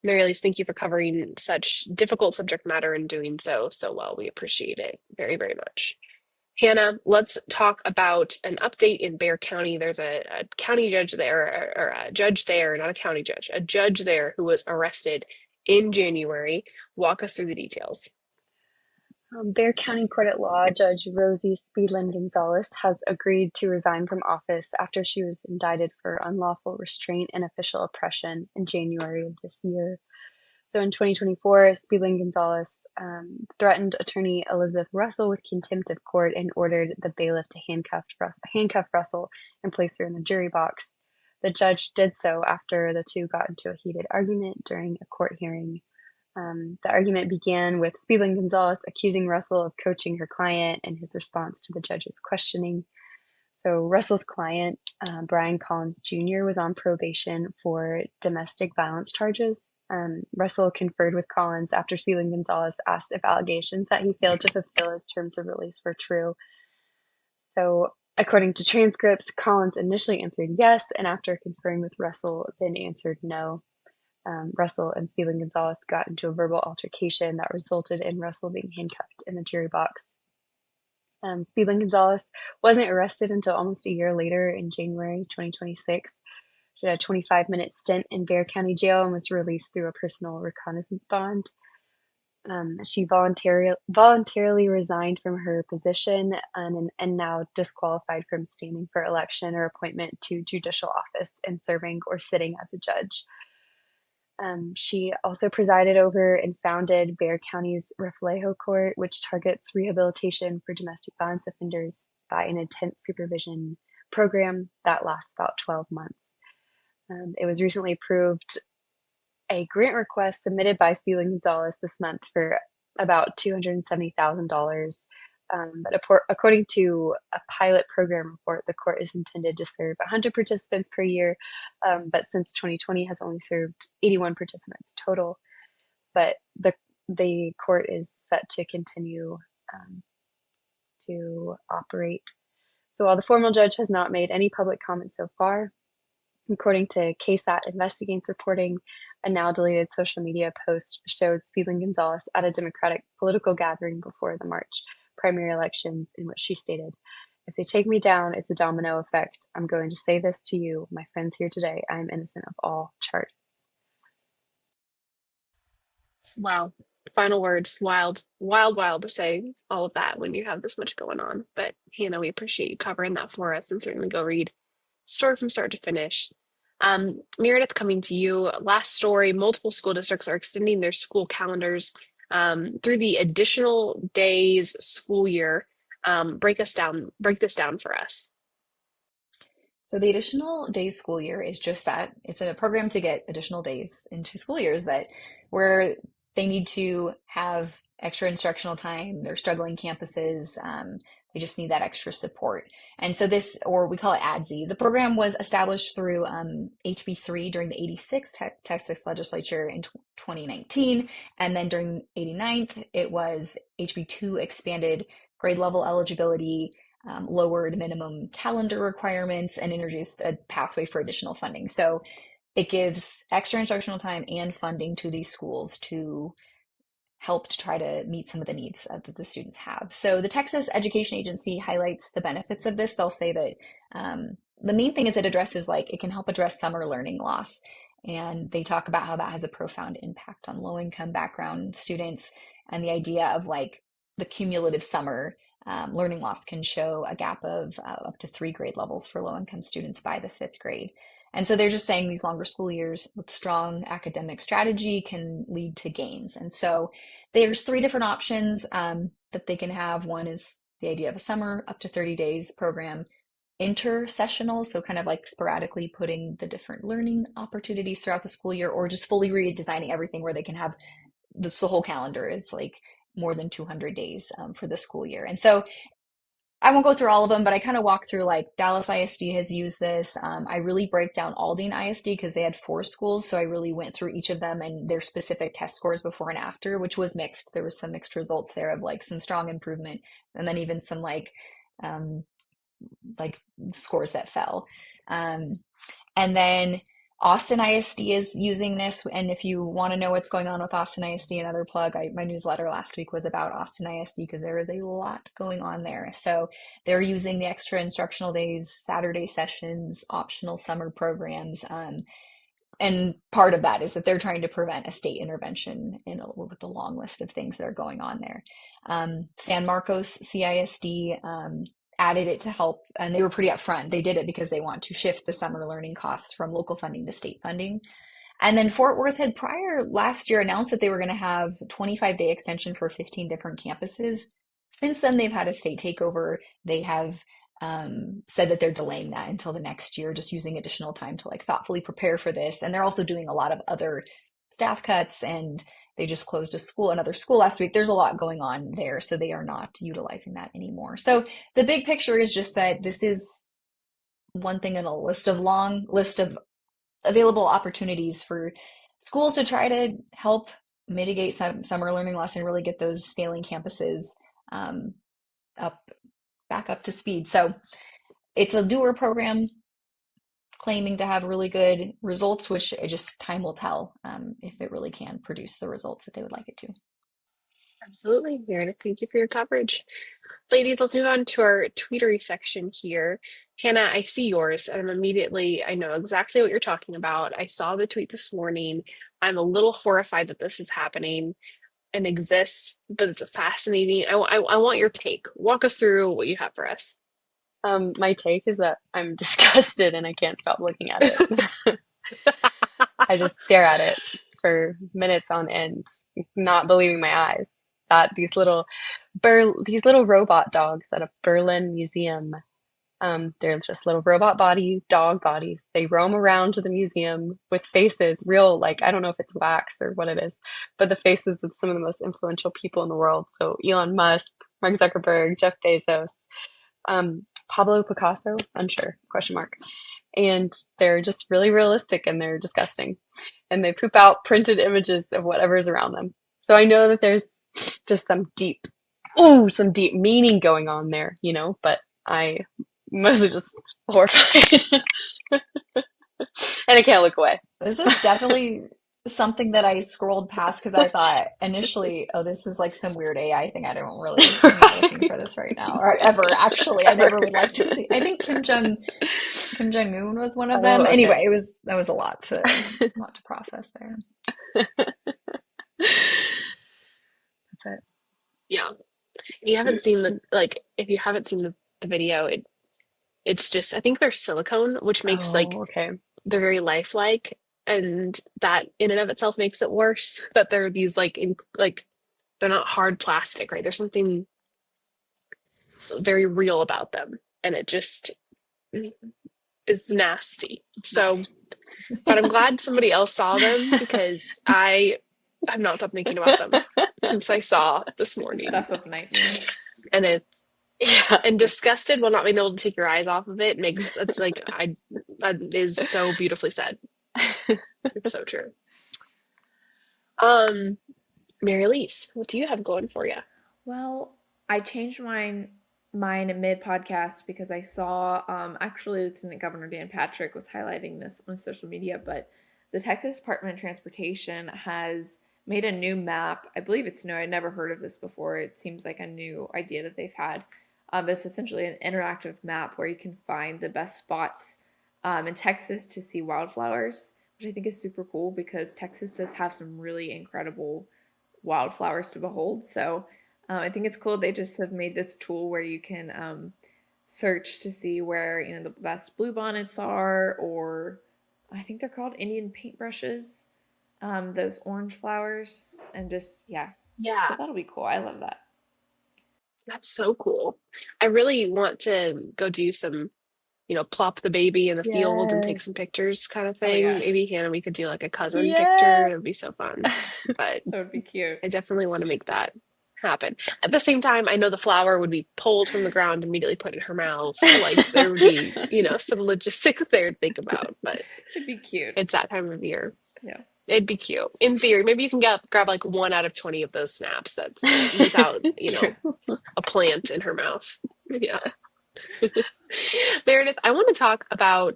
Mary Elise, thank you for covering such difficult subject matter and doing so well. We appreciate it very, very much. Hannah, let's talk about an update in Bexar County. There's a county judge there, or a judge there, not a county judge, a judge there who was arrested in January. Walk us through the details. Bexar County Court at Law Judge Rosie Speedland Gonzalez has agreed to resign from office after she was indicted for unlawful restraint and official oppression in January of this year. So in 2024, Speedland Gonzalez threatened attorney Elizabeth Russell with contempt of court and ordered the bailiff to handcuff Russell and place her in the jury box. The judge did so after the two got into a heated argument during a court hearing. The argument began with Spielman Gonzalez accusing Russell of coaching her client and his response to the judge's questioning. So Russell's client, Brian Collins Jr., was on probation for domestic violence charges. Russell conferred with Collins after Spielman Gonzalez asked if allegations that he failed to fulfill his terms of release were true. So according to transcripts, Collins initially answered yes, and after conferring with Russell, then answered no. Russell and Spielman Gonzalez got into a verbal altercation that resulted in Russell being handcuffed in the jury box. Spielman Gonzalez wasn't arrested until almost a year later in January 2026. She had a 25-minute stint in Bexar County Jail and was released through a personal reconnaissance bond. She voluntarily resigned from her position and now disqualified from standing for election or appointment to judicial office and serving or sitting as a judge. She also presided over and founded Bexar County's Reflejo Court, which targets rehabilitation for domestic violence offenders by an intense supervision program that lasts about 12 months. It was recently approved a grant request submitted by Spielman Gonzalez this month for about $270,000. But according to a pilot program report, the court is intended to serve 100 participants per year, but since 2020 has only served 81 participants total. But the court is set to continue to operate. So while the formal judge has not made any public comments so far, according to KSAT Investigates reporting, a now deleted social media post showed Spielman Gonzalez at a Democratic political gathering before the March primary elections, in which she stated, "If they take me down, it's a domino effect. I'm going to say this to you, my friends here today. I am innocent of all charges." Wow. Final words. Wild, wild, wild to say all of that when you have this much going on. But Hannah, we appreciate you covering that for us, and certainly go read story from start to finish. Meredith, coming to you. Last story, multiple school districts are extending their school calendars through the additional days school year. Break this down for us. So the additional days school year is just that. It's a program to get additional days into school years that where they need to have extra instructional time. They're struggling campuses. They just need that extra support. And so this, or we call it ADSI, the program was established through HB3 during the 86th Texas Legislature in 2019. And then during 89th, it was HB2 expanded grade level eligibility, lowered minimum calendar requirements, and introduced a pathway for additional funding. So it gives extra instructional time and funding to these schools to help to try to meet some of the needs that the students have. So the Texas Education Agency highlights the benefits of this. They'll say that the main thing is it can help address summer learning loss. And they talk about how that has a profound impact on low-income background students, and the idea of like the cumulative summer learning loss can show a gap of up to 3 grade levels for low-income students by the 5th grade. And so they're just saying these longer school years with strong academic strategy can lead to gains. And so there's 3 different options that they can have. One is the idea of a summer up to 30 days program, intersessional, so kind of like sporadically putting the different learning opportunities throughout the school year, or just fully redesigning everything where they can have this, the whole calendar is like more than 200 days for the school year. And so I won't go through all of them, but I kind of walk through like Dallas ISD has used this. I really break down Aldine ISD because they had 4 schools. So I really went through each of them and their specific test scores before and after, which was mixed. There was some mixed results there of like some strong improvement and then even some like scores that fell. And then Austin ISD is using this, and if you want to know what's going on with Austin ISD, another plug, my newsletter last week was about Austin ISD because there is a lot going on there. So they're using the extra instructional days, Saturday sessions, optional summer programs, and part of that is that they're trying to prevent a state intervention with the long list of things that are going on there. San Marcos CISD added it to help, and they were pretty upfront. They did it because they want to shift the summer learning cost from local funding to state funding. And then Fort Worth had last year announced that they were going to have 25-day extension for 15 different campuses. Since then, they've had a state takeover. They have said that they're delaying that until the next year, just using additional time to like thoughtfully prepare for this. And they're also doing a lot of other staff cuts, and they just closed another school last week. There's a lot going on there, so they are not utilizing that anymore. So the big picture is just that this is one thing in a long list of available opportunities for schools to try to help mitigate summer learning loss and really get those failing campuses um, up back up to speed. So it's a newer program claiming to have really good results, which just time will tell if it really can produce the results that they would like it to. Absolutely, Meredith. Thank you for your coverage. Ladies, let's move on to our tweetery section here. Hannah, I see yours, and I know exactly what you're talking about. I saw the tweet this morning. I'm a little horrified that this is happening and exists, but it's a fascinating. I want your take. Walk us through what you have for us. My take is that I'm disgusted and I can't stop looking at it. I just stare at it for minutes on end, not believing my eyes. That these little robot dogs at a Berlin museum, they're just little robot bodies, dog bodies. They roam around the museum with faces, real, like, I don't know if it's wax or what it is, but the faces of some of the most influential people in the world. So Elon Musk, Mark Zuckerberg, Jeff Bezos, Pablo Picasso, unsure, question mark. And they're just really realistic and they're disgusting. And they poop out printed images of whatever's around them. So I know that there's just some deep meaning going on there, but I mostly just horrified. And I can't look away. This is definitely something that I scrolled past because I thought initially, oh, this is like some weird AI thing. I don't really I'm not looking for this right now or ever. Actually, I never would like to see. I think Kim Jong-un was one of them. Okay. Anyway, that was a lot to process there. That's it. Yeah. If you haven't seen the video, it's just, I think they're silicone, which makes Oh, okay. they're very lifelike, and that in and of itself makes it worse that they're these they're not hard plastic, right? There's something very real about them, and it just is nasty. It's So, nasty. but I'm glad somebody else saw them because I have not stopped thinking about them since I saw this morning. Stuff of nightmares. And Yeah. and disgusted while not being able to take your eyes off of it that is so beautifully said. It's so true. Mary Elise, what do you have going for you? Well, I changed mine mid podcast because I saw actually Lieutenant Governor Dan Patrick was highlighting this on social media, but the Texas Department of Transportation has made a new map. I believe it's new. I'd never heard of this before. It seems like a new idea that they've had. It's essentially an interactive map where you can find the best spots in Texas to see wildflowers, which I think is super cool because Texas does have some really incredible wildflowers to behold. So I think it's cool they just have made this tool where you can search to see where the best bluebonnets are, or I think they're called Indian paintbrushes, those orange flowers, and just Yeah, so that'll be cool. I love that. that's so cool. I really want to go do some, plop the baby in the field and take Yes. some pictures kind of Oh thing. yeah, Maybe Hannah, we could do like a cousin picture. Yes. It would be so fun. But that would be cute. I definitely want to make that happen. At the same time, I know the flower would be pulled from the ground, immediately put in her mouth. Like there would be, some logistics there to think about, but It'd be cute. it's that time of year. Yeah. It'd be cute. In theory, maybe you can grab like 1 out of 20 of those snaps that's without, True. a plant in her mouth. Yeah. Meredith, I want to talk about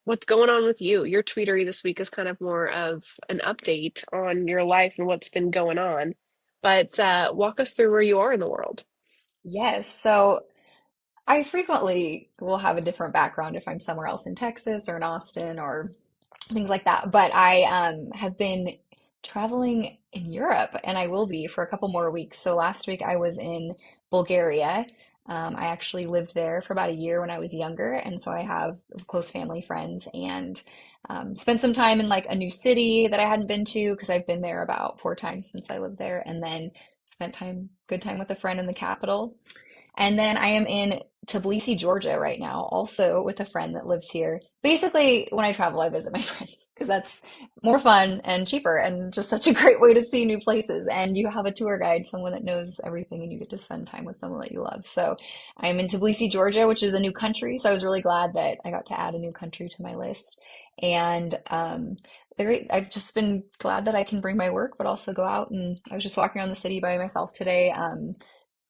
what's going on with you. Your tweetery this week is kind of more of an update on your life and what's been going on. But walk us through where you are in the world. Yes, so I frequently will have a different background if I'm somewhere else in Texas or in Austin or things like that. But I have been traveling in Europe, and I will be for a couple more weeks. So last week I was in Bulgaria. I actually lived there for about a year when I was younger, and so I have close family friends, and spent some time in like a new city that I hadn't been to because I've been there about 4 times since I lived there, and then spent good time with a friend in the capital. And then I am in Tbilisi, Georgia right now, also with a friend that lives here. Basically, when I travel, I visit my friends because that's more fun and cheaper and just such a great way to see new places. And you have a tour guide, someone that knows everything, and you get to spend time with someone that you love. So I'm in Tbilisi, Georgia, which is a new country. So I was really glad that I got to add a new country to my list. And I've just been glad that I can bring my work, but also go out. And I was just walking around the city by myself today,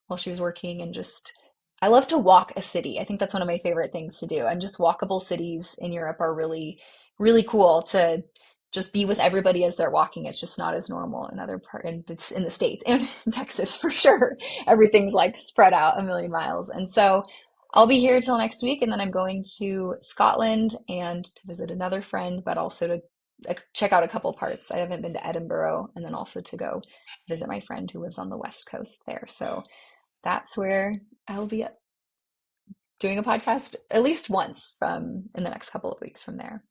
while she was working, and just I love to walk a city. I think that's one of my favorite things to do. And just walkable cities in Europe are really, really cool to just be with everybody as they're walking. It's just not as normal in other part in the States and in Texas for sure. Everything's like spread out a million miles. And so I'll be here till next week, and then I'm going to Scotland and to visit another friend, but also to check out a couple parts. I haven't been to Edinburgh, and then also to go visit my friend who lives on the West Coast there. So that's where I'll be doing a podcast at least once from in the next couple of weeks from there.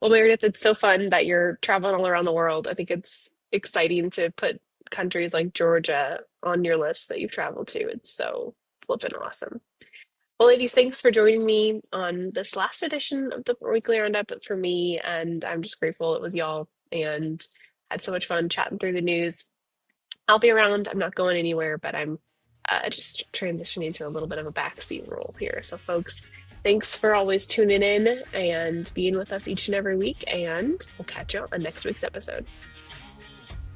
Well, Meredith, it's so fun that you're traveling all around the world. I think it's exciting to put countries like Georgia on your list that you've traveled to. It's so flippin' awesome. Well, ladies, thanks for joining me on this last edition of the Weekly Roundup for me. And I'm just grateful it was y'all and had so much fun chatting through the news. I'll be around. I'm not going anywhere, but I'm just transitioning to a little bit of a backseat role here. So, folks, thanks for always tuning in and being with us each and every week. And we'll catch you on next week's episode.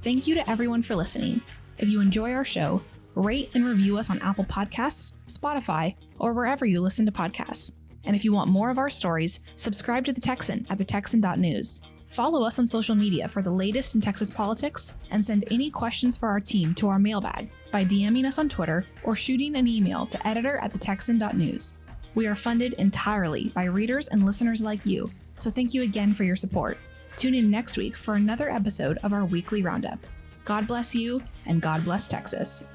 Thank you to everyone for listening. If you enjoy our show, rate and review us on Apple Podcasts, Spotify, or wherever you listen to podcasts. And if you want more of our stories, subscribe to The Texan at thetexan.news. Follow us on social media for the latest in Texas politics, and send any questions for our team to our mailbag by DMing us on Twitter or shooting an email to editor@thetexan.news. We are funded entirely by readers and listeners like you, so thank you again for your support. Tune in next week for another episode of our weekly roundup. God bless you, and God bless Texas.